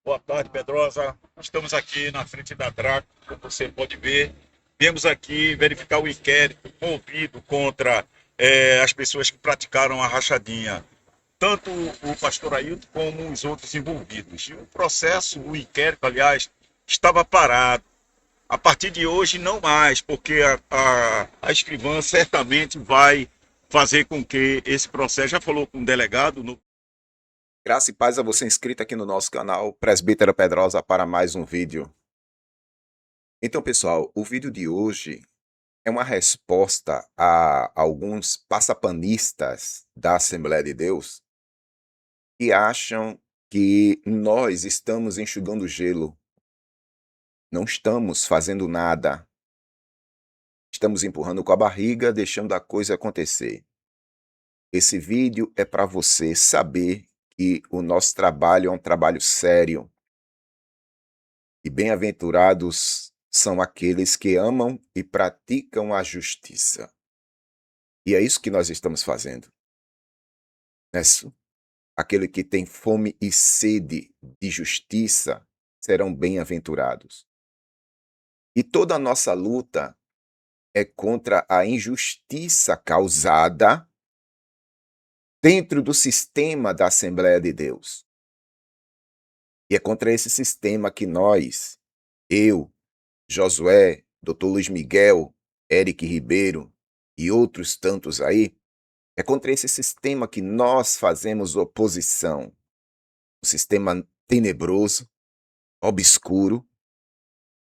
Boa tarde, Pedrosa. Estamos aqui na frente da Draco, como você pode ver. Viemos aqui verificar o inquérito movido contra as pessoas que praticaram a rachadinha, tanto o pastor Ailton como os outros envolvidos. E o processo, o inquérito, aliás, estava parado. A partir de hoje, não mais, porque a escrivã certamente vai fazer com que esse processo, já falou com o delegado, no Graça e paz a você inscrito aqui no nosso canal Presbítero Pedrosa para mais um vídeo. Então, pessoal, o vídeo de hoje é uma resposta a alguns passapanistas da Assembleia de Deus que acham que nós estamos enxugando gelo, não estamos fazendo nada, estamos empurrando com a barriga, deixando a coisa acontecer. Esse vídeo é para você saber que o nosso trabalho é um trabalho sério. E bem-aventurados são aqueles que amam e praticam a justiça. E é isso que nós estamos fazendo. Né? Aquele que tem fome e sede de justiça serão bem-aventurados. E toda a nossa luta é contra a injustiça causada dentro do sistema da Assembleia de Deus. E é contra esse sistema que nós, eu, Josué, Dr. Luiz Miguel, Eric Ribeiro e outros tantos aí, é contra esse sistema que nós fazemos oposição. Um sistema tenebroso, obscuro,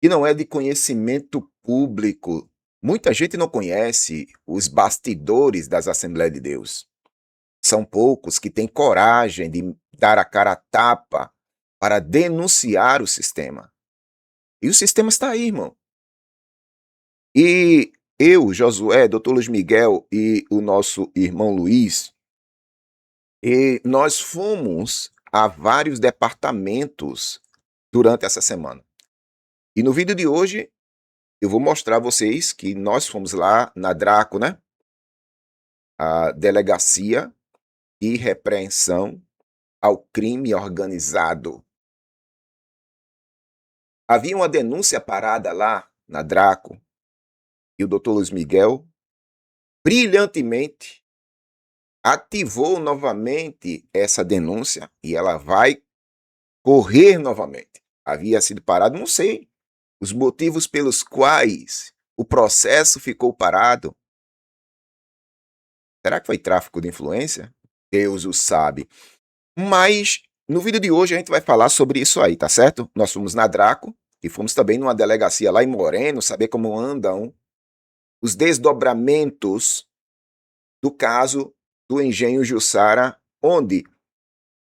e não é de conhecimento público. Muita gente não conhece os bastidores das Assembleias de Deus. São poucos que têm coragem de dar a cara a tapa para denunciar o sistema. E o sistema está aí, irmão. E eu, Josué, Dr. Luiz Miguel e o nosso irmão Luiz, e nós fomos a vários departamentos durante essa semana. E no vídeo de hoje, eu vou mostrar a vocês que nós fomos lá na Draco, né? A Delegacia de Repreensão ao Crime Organizado. Havia uma denúncia parada lá na Draco e o Dr. Luiz Miguel brilhantemente ativou novamente essa denúncia e ela vai correr novamente. Havia sido parado, não sei os motivos pelos quais o processo ficou parado. Será que foi tráfico de influência? Deus o sabe. Mas no vídeo de hoje a gente vai falar sobre isso aí, tá certo? Nós fomos na Draco e fomos também numa delegacia lá em Moreno, saber como andam os desdobramentos do caso do Engenho Jussara, onde,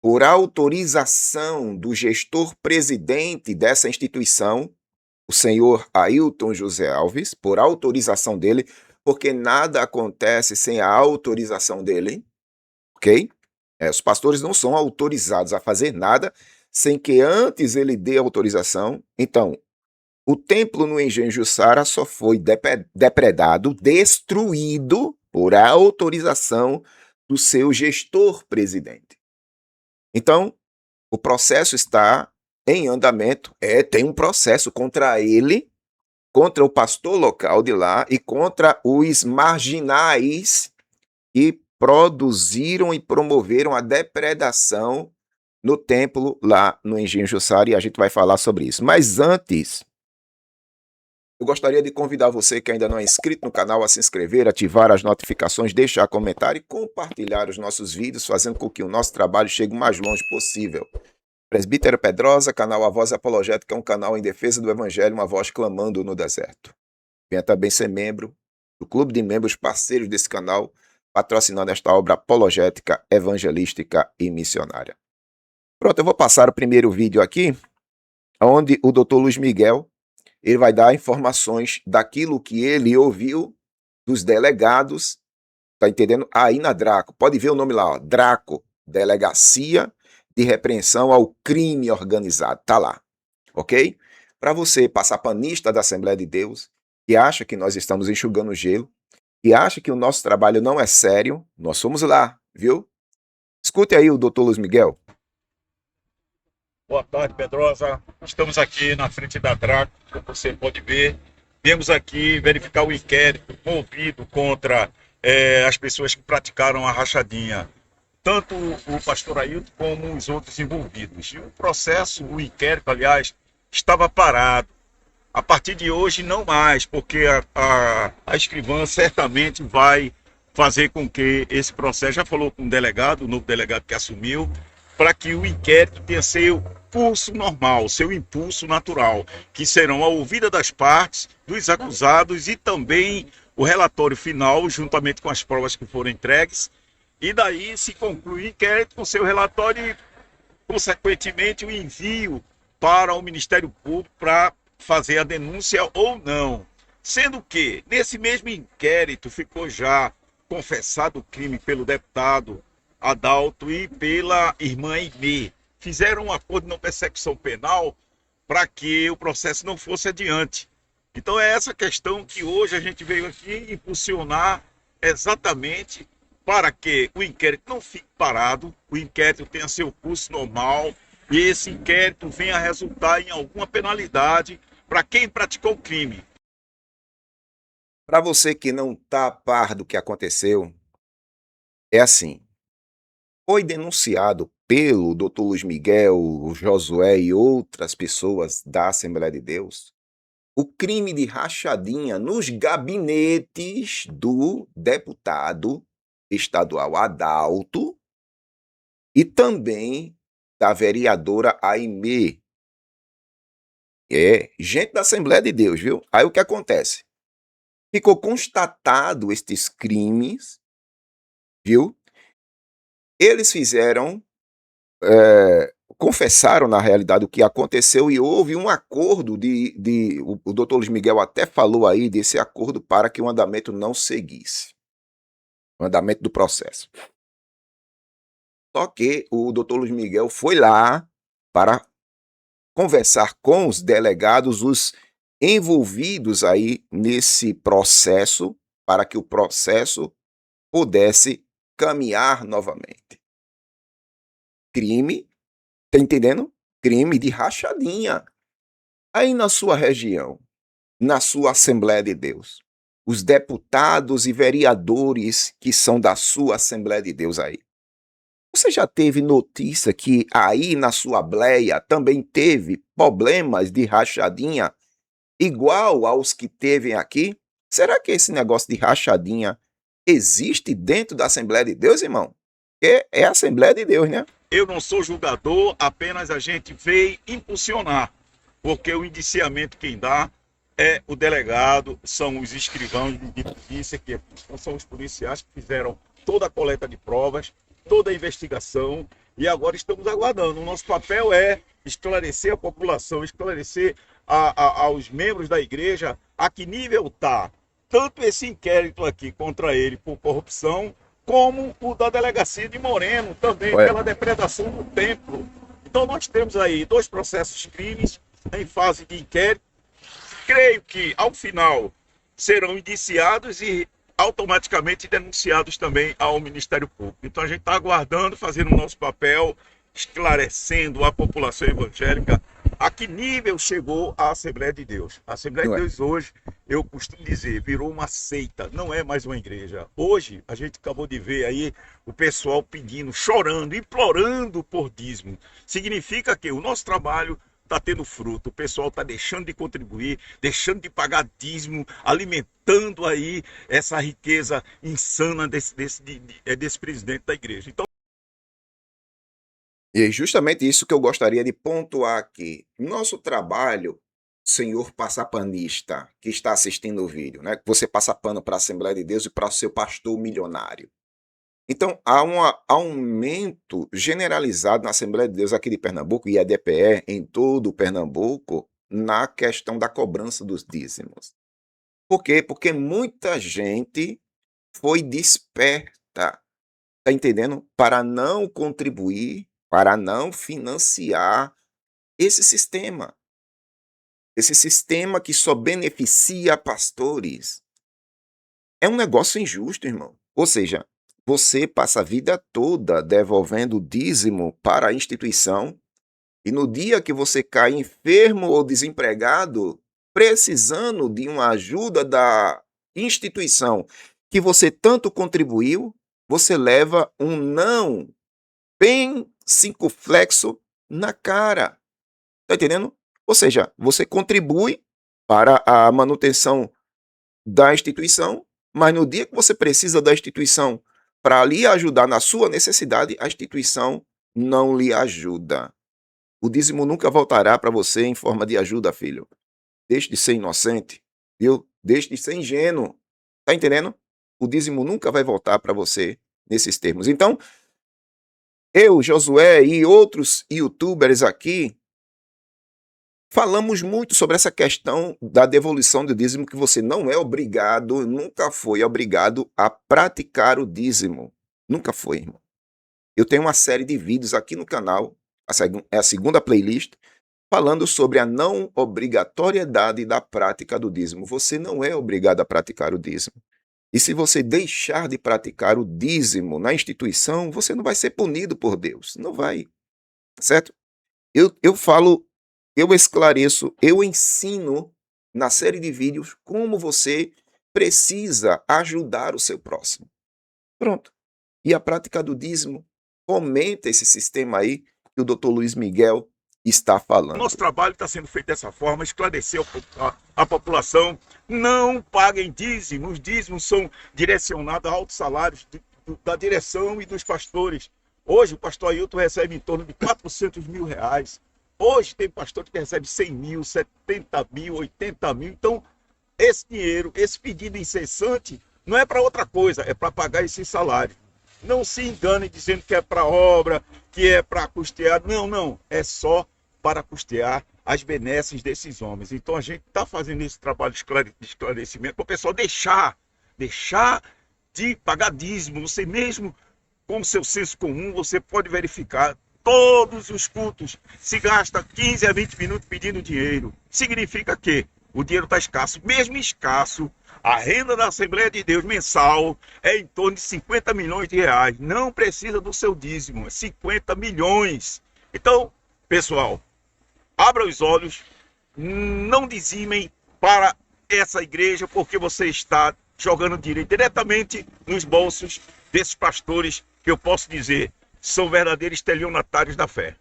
por autorização do gestor-presidente dessa instituição, o senhor Ailton José Alves, por autorização dele, porque nada acontece sem a autorização dele, ok? Os pastores não são autorizados a fazer nada sem que antes ele dê autorização. Então, o templo no Engenho Jussara só foi depredado, destruído por autorização do seu gestor-presidente. Então, o processo está em andamento. Tem um processo contra ele, contra o pastor local de lá e contra os marginais que produziram e promoveram a depredação no templo lá no Engenho Jussara, e a gente vai falar sobre isso. Mas antes, eu gostaria de convidar você que ainda não é inscrito no canal a se inscrever, ativar as notificações, deixar comentário e compartilhar os nossos vídeos, fazendo com que o nosso trabalho chegue o mais longe possível. Presbítero Pedrosa, canal A Voz Apologética, é um canal em defesa do Evangelho, uma voz clamando no deserto. Venha também ser membro do clube de membros parceiros desse canal, patrocinando esta obra apologética, evangelística e missionária. Pronto, eu vou passar o primeiro vídeo aqui, onde o Dr. Luiz Miguel ele vai dar informações daquilo que ele ouviu dos delegados, tá entendendo? Aí na Draco, pode ver o nome lá, ó, Draco, Delegacia de Repreensão ao Crime Organizado, tá lá, ok? Para você, passapanista da Assembleia de Deus, que acha que nós estamos enxugando gelo, que acha que o nosso trabalho não é sério, nós fomos lá, viu? Escute aí o Dr. Luiz Miguel. Boa tarde, Pedrosa. Estamos aqui na frente da Draco, como você pode ver. Viemos aqui verificar o inquérito movido contra as pessoas que praticaram a rachadinha, tanto o pastor Ailton como os outros envolvidos. E o processo, o inquérito, aliás, estava parado. A partir de hoje, não mais, porque a escrivã certamente vai fazer com que esse processo, já falou com o delegado, o novo delegado que assumiu, para que o inquérito tenha seu curso normal, seu impulso natural, que serão a ouvida das partes, dos acusados e também o relatório final, juntamente com as provas que foram entregues, e daí se conclui o inquérito com seu relatório e, consequentemente, o envio para o Ministério Público para fazer a denúncia ou não. Sendo que, nesse mesmo inquérito, ficou já confessado o crime pelo deputado Adalto e pela irmã Aimee. Fizeram um acordo de não persecução penal para que o processo não fosse adiante. Então é essa questão que hoje a gente veio aqui impulsionar exatamente para que o inquérito não fique parado, o inquérito tenha seu curso normal e esse inquérito venha a resultar em alguma penalidade para quem praticou o crime. Para você que não está a par do que aconteceu, é assim. Foi denunciado pelo Dr. Luiz Miguel, o Josué e outras pessoas da Assembleia de Deus o crime de rachadinha nos gabinetes do deputado estadual Adalto e também da vereadora Aimee. É, gente da Assembleia de Deus, viu? Aí o que acontece? Ficou constatado estes crimes, viu? Eles fizeram, confessaram na realidade o que aconteceu e houve um acordo o doutor Luiz Miguel até falou aí desse acordo para que o andamento não seguisse, o andamento do processo. Só que o doutor Luiz Miguel foi lá para conversar com os delegados, os envolvidos aí nesse processo, para que o processo pudesse caminhar novamente. Crime, tá entendendo? Crime de rachadinha. Aí na sua região, na sua Assembleia de Deus, os deputados e vereadores que são da sua Assembleia de Deus aí, você já teve notícia que aí na sua bleia também teve problemas de rachadinha igual aos que teve aqui? Será que esse negócio de rachadinha existe dentro da Assembleia de Deus, irmão? É a Assembleia de Deus, né? Eu não sou julgador, apenas a gente veio impulsionar, porque o indiciamento quem dá é o delegado, são os escrivãos de polícia, que são os policiais que fizeram toda a coleta de provas, toda a investigação, e agora estamos aguardando. O nosso papel é esclarecer a população, esclarecer aos membros da igreja a que nível está tanto esse inquérito aqui contra ele por corrupção, como o da delegacia de Moreno, também Ué. pela depredação do templo. Então nós temos aí 2 processos crimes em fase de inquérito. Creio que ao final serão indiciados e automaticamente denunciados também ao Ministério Público. Então a gente está aguardando, fazendo o nosso papel, esclarecendo a população evangélica a que nível chegou a Assembleia de Deus. A Assembleia de Ué. Deus hoje, eu costumo dizer, virou uma seita, não é mais uma igreja. Hoje, a gente acabou de ver aí o pessoal pedindo, chorando, implorando por dízimo. Significa que o nosso trabalho está tendo fruto, o pessoal está deixando de contribuir, deixando de pagar dízimo, alimentando aí essa riqueza insana desse presidente da igreja. Então, E é justamente isso que eu gostaria de pontuar aqui. Nosso trabalho, senhor passapanista, que está assistindo o vídeo, né? Você passa pano para a Assembleia de Deus e para o seu pastor milionário. Então, há um aumento generalizado na Assembleia de Deus aqui de Pernambuco e a DPE em todo o Pernambuco na questão da cobrança dos dízimos. Por quê? Porque muita gente foi desperta, tá entendendo? Para não contribuir, para não financiar esse sistema. Esse sistema que só beneficia pastores. É um negócio injusto, irmão. Ou seja, você passa a vida toda devolvendo dízimo para a instituição E no dia que você cai enfermo ou desempregado, precisando de uma ajuda da instituição que você tanto contribuiu, você leva um não bem circunflexo na cara. Tá entendendo? Ou seja, você contribui para a manutenção da instituição, mas no dia que você precisa da instituição para lhe ajudar na sua necessidade, a instituição não lhe ajuda. O dízimo nunca voltará para você em forma de ajuda, filho. Deixe de ser inocente, viu? Deixe de ser ingênuo. Tá entendendo? O dízimo nunca vai voltar para você nesses termos. Então, eu, Josué e outros youtubers aqui falamos muito sobre essa questão da devolução do dízimo, que você não é obrigado, nunca foi obrigado a praticar o dízimo. Nunca foi, irmão. Eu tenho uma série de vídeos aqui no canal, é a segunda playlist, falando sobre a não obrigatoriedade da prática do dízimo. Você não é obrigado a praticar o dízimo. E se você deixar de praticar o dízimo na instituição, você não vai ser punido por Deus. Não vai. Certo? Eu falo, eu esclareço, eu ensino na série de vídeos como você precisa ajudar o seu próximo. Pronto. E a prática do dízimo fomenta esse sistema aí que o Dr. Luiz Miguel está falando. Nosso trabalho está sendo feito dessa forma, esclarecer a população. Não paguem dízimos. Os dízimos são direcionados a altos salários da direção e dos pastores. Hoje o pastor Ailton recebe em torno de 400 mil reais. Hoje tem pastor que recebe 100 mil, 70 mil, 80 mil. Então, esse dinheiro, esse pedido incessante, não é para outra coisa, é para pagar esse salário. Não se engane dizendo que é para obra, que é para custear. Não, não. É só para custear as benesses desses homens. Então a gente está fazendo esse trabalho de esclarecimento para o pessoal deixar de pagar dízimo. Você mesmo, com seu senso comum, você pode verificar todos os cultos. Se gasta 15 a 20 minutos pedindo dinheiro. Significa que o dinheiro está escasso. Mesmo escasso, a renda da Assembleia de Deus mensal é em torno de 50 milhões de reais. Não precisa do seu dízimo, é 50 milhões. Então, pessoal, abra os olhos, não dizimem para essa igreja, porque você está jogando dinheiro diretamente nos bolsos desses pastores, que eu posso dizer, são verdadeiros estelionatários da fé.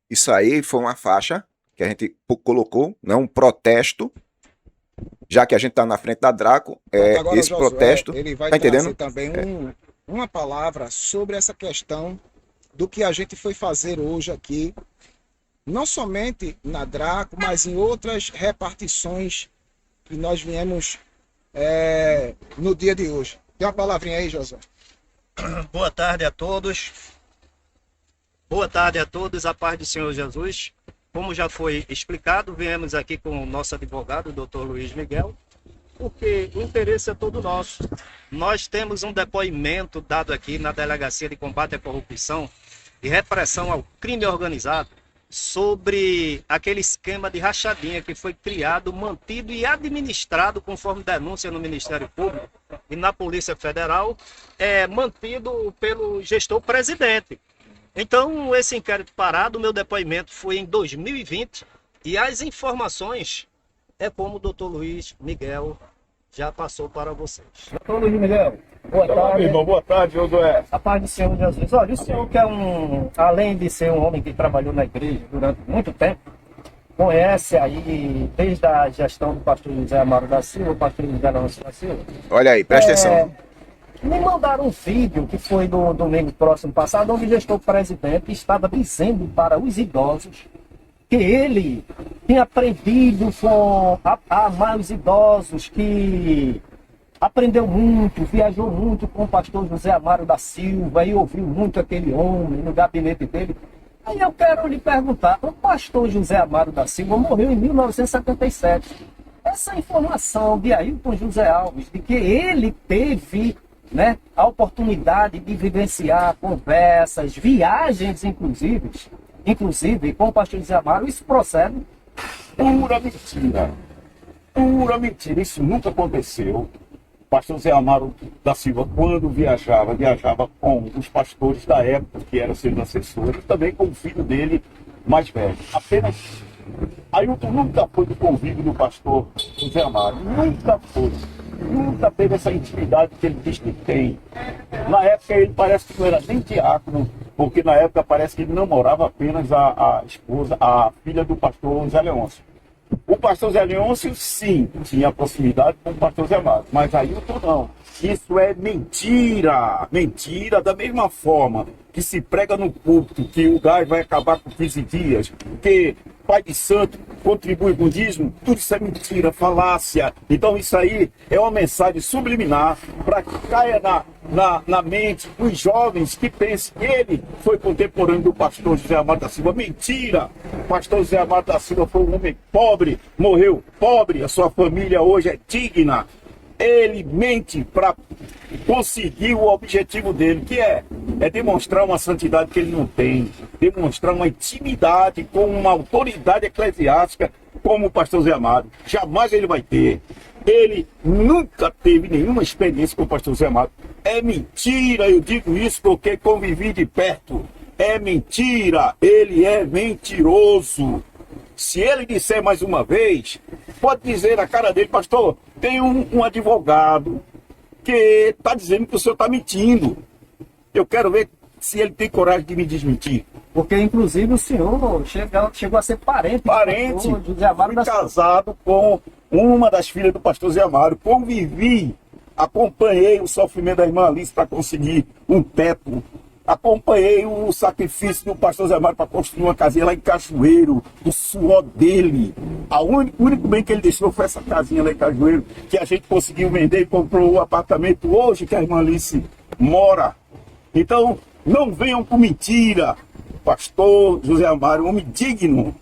Isso aí foi uma faixa que a gente colocou, né, um protesto, já que a gente está na frente da Draco, Agora, esse Josué, protesto, ele vai tá trazer entendendo? também uma palavra sobre essa questão do que a gente foi fazer hoje aqui, não somente na Draco, mas em outras repartições que nós viemos no dia de hoje. Tem uma palavrinha aí, Josué? Boa tarde a todos. Boa tarde a todos, a paz do Senhor Jesus. Como já foi explicado, viemos aqui com o nosso advogado, o Dr. Luiz Miguel, porque o interesse é todo nosso. Nós temos um depoimento dado aqui na Delegacia de Combate à Corrupção e Repressão ao Crime Organizado sobre aquele esquema de rachadinha que foi criado, mantido e administrado, conforme denúncia no Ministério Público e na Polícia Federal, mantido pelo gestor presidente. Então, esse inquérito parado, o meu depoimento foi em 2020 e as informações é como o doutor Luiz Miguel já passou para vocês. Doutor Luiz Miguel, boa tarde. Irmão, boa tarde, Josué. A paz do Senhor Jesus. Olha, o senhor que é além de ser um homem que trabalhou na igreja durante muito tempo, conhece aí, desde a gestão do pastor José Amaro da Silva, o pastor José Alonso da Silva. Olha aí, presta atenção. Me mandaram um vídeo que foi do domingo próximo passado, onde o gestor presidente estava dizendo para os idosos que ele tinha aprendido a amar os idosos, que aprendeu muito, viajou muito com o pastor José Amaro da Silva e ouviu muito aquele homem no gabinete dele. Aí eu quero lhe perguntar, o pastor José Amaro da Silva morreu em 1977. Essa informação de Ailton José Alves, de que ele teve né, a oportunidade de vivenciar conversas, viagens, inclusive com o pastor José Amaro, isso procede? Pura mentira. Pura mentira. Isso nunca aconteceu. O pastor Zé Amaro da Silva, quando viajava com os pastores da época, que eram seus assessores, e também com o filho dele mais velho. Apenas Ailton nunca foi do convívio do pastor José Amaro. Nunca foi. Nunca teve essa intimidade que ele diz que tem. Na época ele parece que não era nem diácono, porque na época parece que ele namorava apenas a esposa, a filha do pastor Zé Leôncio. O pastor Zé Leôncio, sim, tinha proximidade com o pastor Zé Amaro, mas Ailton não. Isso é mentira. Mentira da mesma forma que se prega no púlpito que o gás vai acabar com 15 dias, que pai de santo contribui com o dízimo, tudo isso é mentira, falácia. Então isso aí é uma mensagem subliminar para que caia na mente dos jovens que pensem que ele foi contemporâneo do pastor José Amaro da Silva. Mentira! O pastor José Amaro da Silva foi um homem pobre, morreu pobre, a sua família hoje é digna. Ele mente para conseguir o objetivo dele, que é demonstrar uma santidade que ele não tem, demonstrar uma intimidade com uma autoridade eclesiástica como o pastor Zé Amaro. Jamais ele vai ter. Ele nunca teve nenhuma experiência com o pastor Zé Amaro. É mentira, eu digo isso porque convivi de perto. É mentira, ele é mentiroso. Se ele disser mais uma vez, pode dizer na cara dele: pastor, tem um advogado que está dizendo que o senhor está mentindo. Eu quero ver se ele tem coragem de me desmentir. Porque, inclusive, o senhor chegou a ser parente. Parente, do José Amaro fui casado com uma das filhas do pastor Zé Amaro. Convivi, acompanhei o sofrimento da irmã Alice para conseguir um teto. Acompanhei o sacrifício do pastor Zé Amaro para construir uma casinha lá em Cajueiro, o suor dele. O único bem que ele deixou foi essa casinha lá em Cajueiro, que a gente conseguiu vender e comprou o apartamento hoje que a irmã Alice mora. Então, não venham com mentira. Pastor José Amaro, homem digno,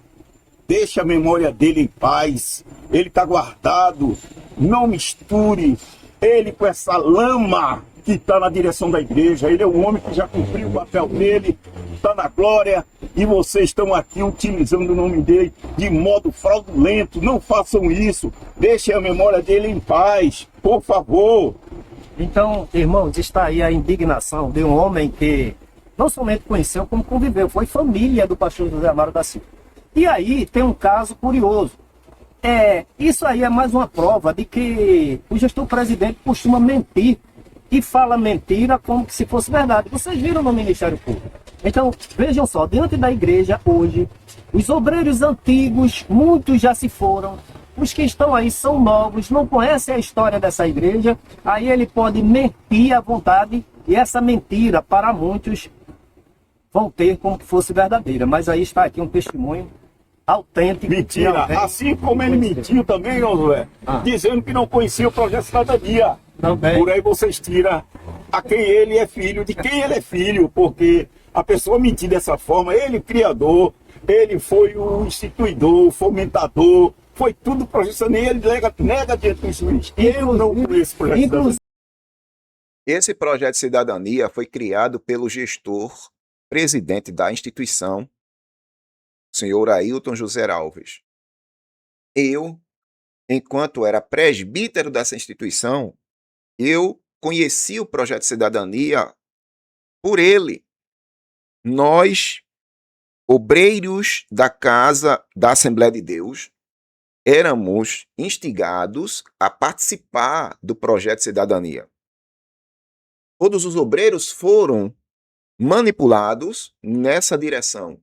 deixe a memória dele em paz. Ele está guardado. Não misture ele com essa lama que está na direção da igreja. Ele é um homem que já cumpriu o papel dele, está na glória, e vocês estão aqui utilizando o nome dele de modo fraudulento. Não façam isso. Deixem a memória dele em paz, por favor. Então, irmãos, está aí a indignação de um homem que não somente conheceu, como conviveu. Foi família do pastor José Amaro da Silva. E aí tem um caso curioso. Isso aí é mais uma prova de que o gestor presidente costuma mentir e fala mentira como se fosse verdade. Vocês viram no Ministério Público. Então, vejam só, diante da igreja hoje, os obreiros antigos, muitos já se foram. Os que estão aí são novos, não conhecem a história dessa igreja. Aí ele pode mentir à vontade, e essa mentira, para muitos, vão ter como que fosse verdadeira. Mas aí está aqui um testemunho autêntico. Mentira, assim como ele mentiu também, Josué, dizendo que não conhecia o projeto Cidadania. Também. Por aí vocês tiram a quem ele é filho, de quem ele é filho, porque a pessoa mentir dessa forma, ele criador, ele foi o instituidor, o fomentador, foi tudo o projeto Cidadania, ele nega diante do juiz. Eu não conheço o projeto Cidadania. Esse projeto de cidadania foi criado pelo gestor presidente da instituição, senhor Ailton José Alves. Eu, enquanto era presbítero dessa instituição, eu conheci o projeto de cidadania por ele. Nós, obreiros da Casa da Assembleia de Deus, éramos instigados a participar do projeto de cidadania. Todos os obreiros foram manipulados nessa direção.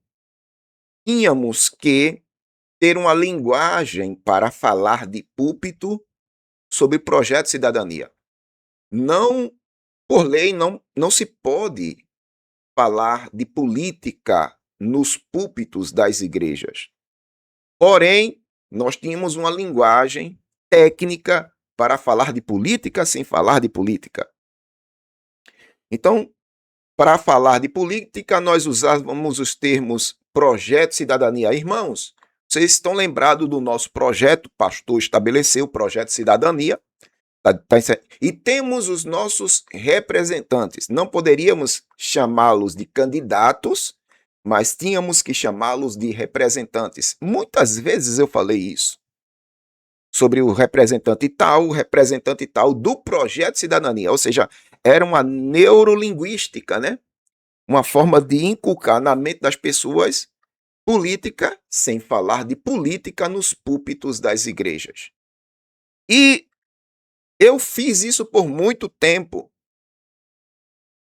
Tínhamos que ter uma linguagem para falar de púlpito sobre projeto de cidadania. Não, por lei, não se pode falar de política nos púlpitos das igrejas. Porém, nós tínhamos uma linguagem técnica para falar de política sem falar de política. Então, para falar de política, nós usávamos os termos projeto de cidadania. Irmãos, vocês estão lembrados do nosso projeto? O pastor estabeleceu o projeto de cidadania. E temos os nossos representantes. Não poderíamos chamá-los de candidatos, mas tínhamos que chamá-los de representantes. Muitas vezes eu falei isso sobre o representante tal do projeto de cidadania. Ou seja, era uma neurolinguística, né? Uma forma de inculcar na mente das pessoas política, sem falar de política nos púlpitos das igrejas. E eu fiz isso por muito tempo.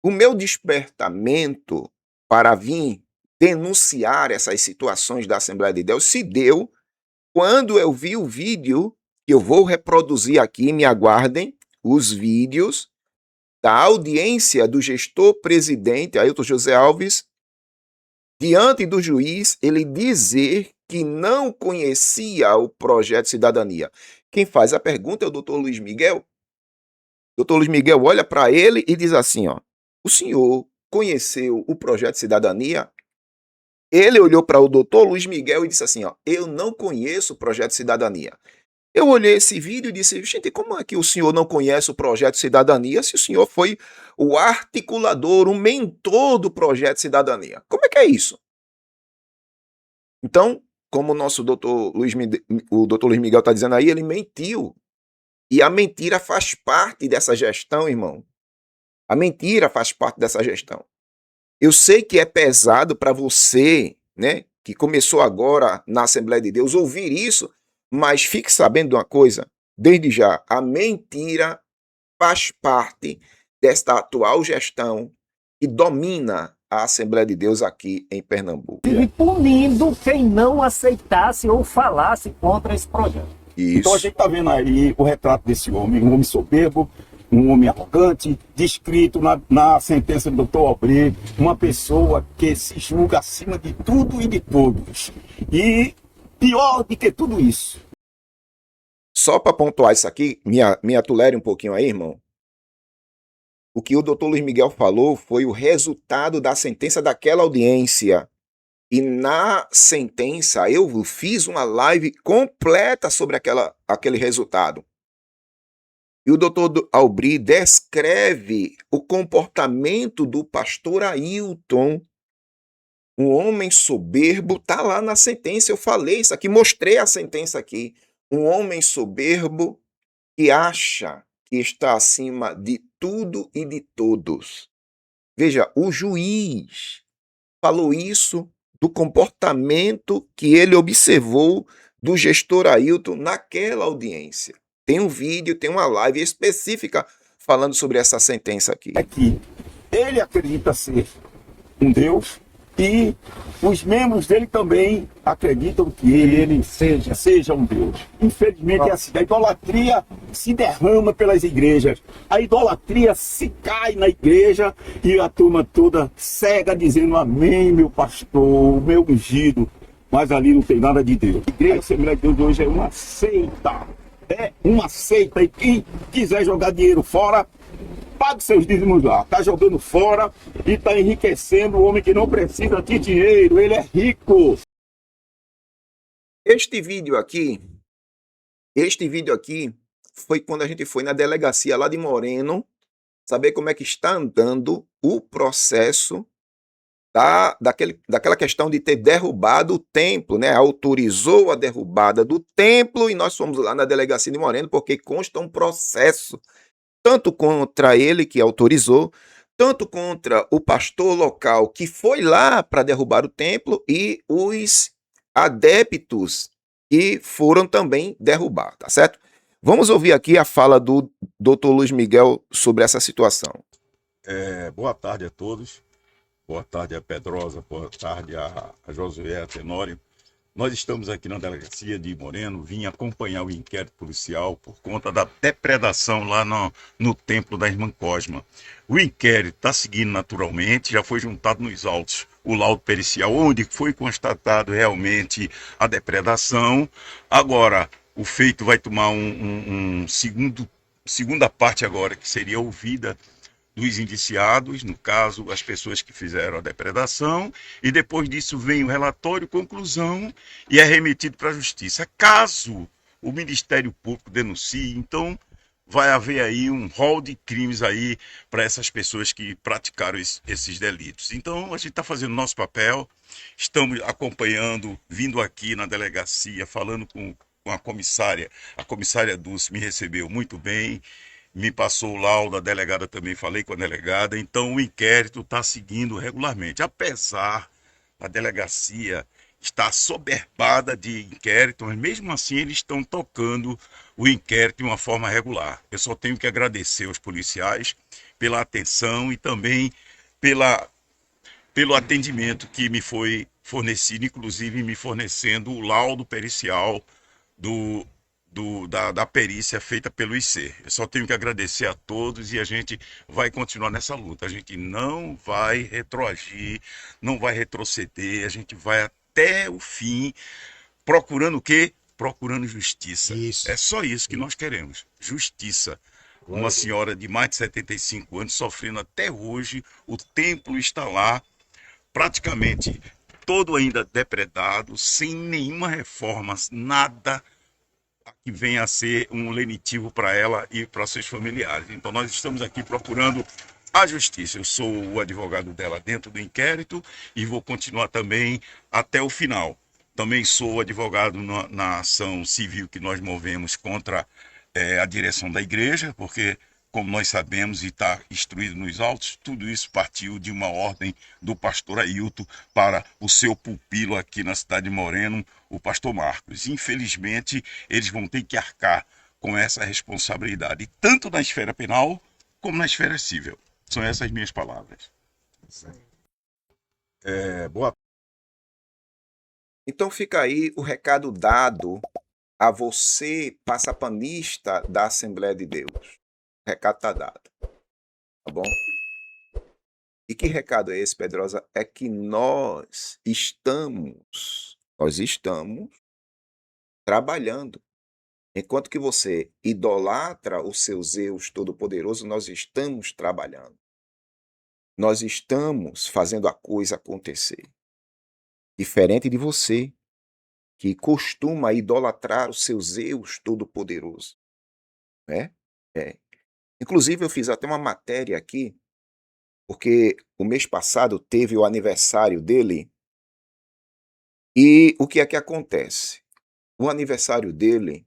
O meu despertamento para vir denunciar essas situações da Assembleia de Deus se deu quando eu vi o vídeo que eu vou reproduzir aqui, me aguardem, os vídeos da audiência do gestor-presidente Ailton José Alves, diante do juiz, ele dizer que não conhecia o projeto de cidadania. Quem faz a pergunta é o doutor Luiz Miguel. O doutor Luiz Miguel olha para ele e diz assim, ó, o senhor conheceu o projeto de cidadania? Ele olhou para o doutor Luiz Miguel e disse assim, ó, eu não conheço o projeto de cidadania. Eu olhei esse vídeo e disse, gente, como é que o senhor não conhece o projeto de cidadania se o senhor foi o articulador, o mentor do projeto de cidadania? Como é que é isso? Então, como o nosso doutor Luiz Miguel está dizendo aí, ele mentiu. E a mentira faz parte dessa gestão, irmão. A mentira faz parte dessa gestão. Eu sei que é pesado para você, né, que começou agora na Assembleia de Deus, ouvir isso, mas fique sabendo de uma coisa, desde já, a mentira faz parte desta atual gestão que domina a Assembleia de Deus aqui em Pernambuco. E punindo quem não aceitasse ou falasse contra esse projeto. Isso. Então a gente está vendo aí o retrato desse homem, um homem soberbo, um homem arrogante, descrito na sentença do Dr. Aubry, uma pessoa que se julga acima de tudo e de todos. E pior do que tudo isso. Só para pontuar isso aqui, me atolere um pouquinho aí, irmão. O que o doutor Luiz Miguel falou foi o resultado da sentença daquela audiência. E na sentença eu fiz uma live completa sobre aquele resultado. E o doutor Aubry descreve o comportamento do pastor Ailton, um homem soberbo, está lá na sentença, eu falei isso aqui, mostrei a sentença aqui. Um homem soberbo que acha que está acima de tudo e de todos. Veja, o juiz falou isso do comportamento que ele observou do gestor Ailton naquela audiência. Tem um vídeo, tem uma live específica falando sobre essa sentença aqui. É que ele acredita ser um Deus e os membros dele também acreditam que ele seja um Deus. Infelizmente é assim. A idolatria se derrama pelas igrejas. A idolatria se cai na igreja e a turma toda cega dizendo amém, meu pastor, meu ungido. Mas ali não tem nada de Deus. A Igreja Assembleia de Deus de hoje é uma seita. É uma seita e quem quiser jogar dinheiro fora, pague seus dízimos lá. Está jogando fora e está enriquecendo o homem que não precisa de dinheiro. Ele é rico. Este vídeo aqui foi quando a gente foi na delegacia lá de Moreno, saber como é que está andando o processo daquela questão de ter derrubado o templo, né? Autorizou a derrubada do templo e nós fomos lá na delegacia de Moreno porque consta um processo, tanto contra ele que autorizou, tanto contra o pastor local que foi lá para derrubar o templo e os adeptos que foram também derrubar, tá certo? Vamos ouvir aqui a fala do Dr. Luiz Miguel sobre essa situação. Boa tarde a todos. Boa tarde a Pedrosa, boa tarde a Josué, a Tenório. Nós estamos aqui na delegacia de Moreno, vim acompanhar o inquérito policial por conta da depredação lá no templo da Irmã Cosma. O inquérito está seguindo naturalmente, já foi juntado nos autos o laudo pericial, onde foi constatado realmente a depredação. Agora, o feito vai tomar segunda parte agora, que seria ouvida dos indiciados, no caso, as pessoas que fizeram a depredação, e depois disso vem o relatório, conclusão, e é remetido para a justiça. Caso o Ministério Público denuncie, então vai haver aí um rol de crimes aí para essas pessoas que praticaram esses delitos. Então, a gente está fazendo o nosso papel, estamos acompanhando, vindo aqui na delegacia, falando com a comissária Dulce me recebeu muito bem, me passou o laudo, a delegada também, falei com a delegada, então o inquérito está seguindo regularmente, apesar da delegacia estar assoberbada de inquérito, mas mesmo assim eles estão tocando o inquérito de uma forma regular. Eu só tenho que agradecer aos policiais pela atenção e também pelo atendimento que me foi fornecido, inclusive me fornecendo o laudo pericial da perícia feita pelo IC. Eu só tenho que agradecer a todos e a gente vai continuar nessa luta. A gente não vai retroagir, não vai retroceder, a gente vai até o fim, procurando o quê? Procurando justiça. Isso. É só isso que nós queremos, justiça. Uma senhora de mais de 75 anos sofrendo até hoje, o templo está lá, praticamente todo ainda depredado, sem nenhuma reforma, nada que venha a ser um lenitivo para ela e para seus familiares. Então nós estamos aqui procurando a justiça. Eu sou o advogado dela dentro do inquérito e vou continuar também até o final. Também sou advogado na ação civil que nós movemos contra a direção da igreja, porque, como nós sabemos e está instruído nos autos, tudo isso partiu de uma ordem do pastor Ailton para o seu pupilo aqui na cidade de Moreno, o pastor Marcos. Infelizmente, eles vão ter que arcar com essa responsabilidade, tanto na esfera penal como na esfera civil. São essas minhas palavras. Boa. Então fica aí o recado dado a você, passapanista da Assembleia de Deus. O recado está dado. Tá bom? E que recado é esse, Pedrosa? É que nós estamos trabalhando. Enquanto que você idolatra o seu Zeus Todo-Poderoso, nós estamos trabalhando. Nós estamos fazendo a coisa acontecer. Diferente de você, que costuma idolatrar o seu Zeus Todo-Poderoso. Né? Inclusive, eu fiz até uma matéria aqui, porque o mês passado teve o aniversário dele. E o que é que acontece? O aniversário dele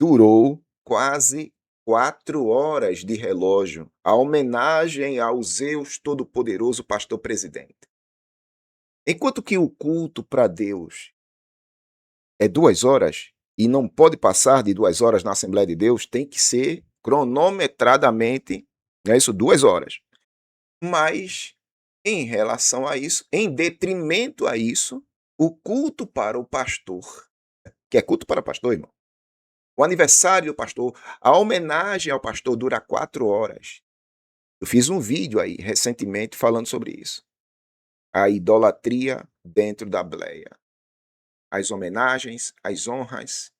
durou quase 4 horas de relógio, a homenagem ao Zeus Todo-Poderoso Pastor Presidente. Enquanto que o culto para Deus é 2 horas, e não pode passar de 2 horas na Assembleia de Deus, tem que ser cronometradamente, não é isso, 2 horas. Mas, em relação a isso, em detrimento a isso, o culto para o pastor, que é culto para pastor, irmão, o aniversário do pastor, a homenagem ao pastor dura 4 horas. Eu fiz um vídeo aí, recentemente, falando sobre isso. A idolatria dentro da bleia. As homenagens, as honras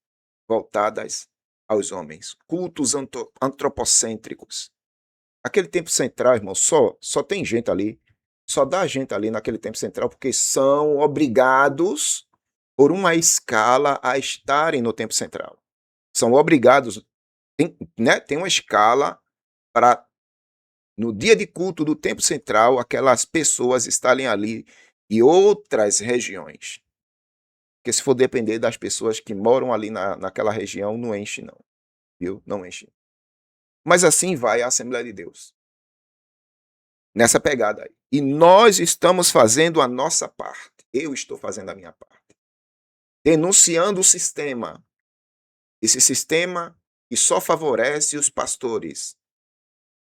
voltadas aos homens. Cultos antropocêntricos. Aquele tempo central, irmão, só tem gente ali, só dá gente ali naquele tempo central porque são obrigados por uma escala a estarem no tempo central. São obrigados, tem uma escala para, no dia de culto do tempo central, aquelas pessoas estarem ali e outras regiões. Porque se for depender das pessoas que moram ali naquela região, não enche não, viu? Não enche. Mas assim vai a Assembleia de Deus. Nessa pegada aí. E nós estamos fazendo a nossa parte. Eu estou fazendo a minha parte. Denunciando o sistema. Esse sistema que só favorece os pastores,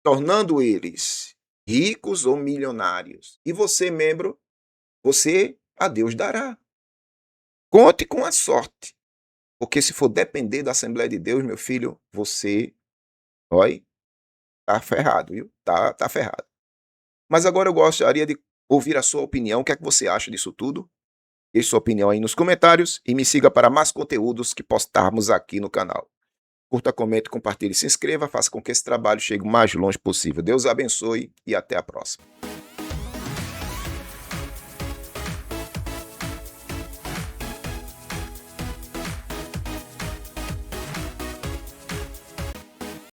tornando eles ricos ou milionários. E você, membro, você a Deus dará. Conte com a sorte. Porque se for depender da Assembleia de Deus, meu filho, você, olha, tá ferrado, viu? Tá ferrado. Mas agora eu gostaria de ouvir a sua opinião. O que é que você acha disso tudo? Deixe sua opinião aí nos comentários e me siga para mais conteúdos que postarmos aqui no canal. Curta, comente, compartilhe, se inscreva, faça com que esse trabalho chegue o mais longe possível. Deus abençoe e até a próxima.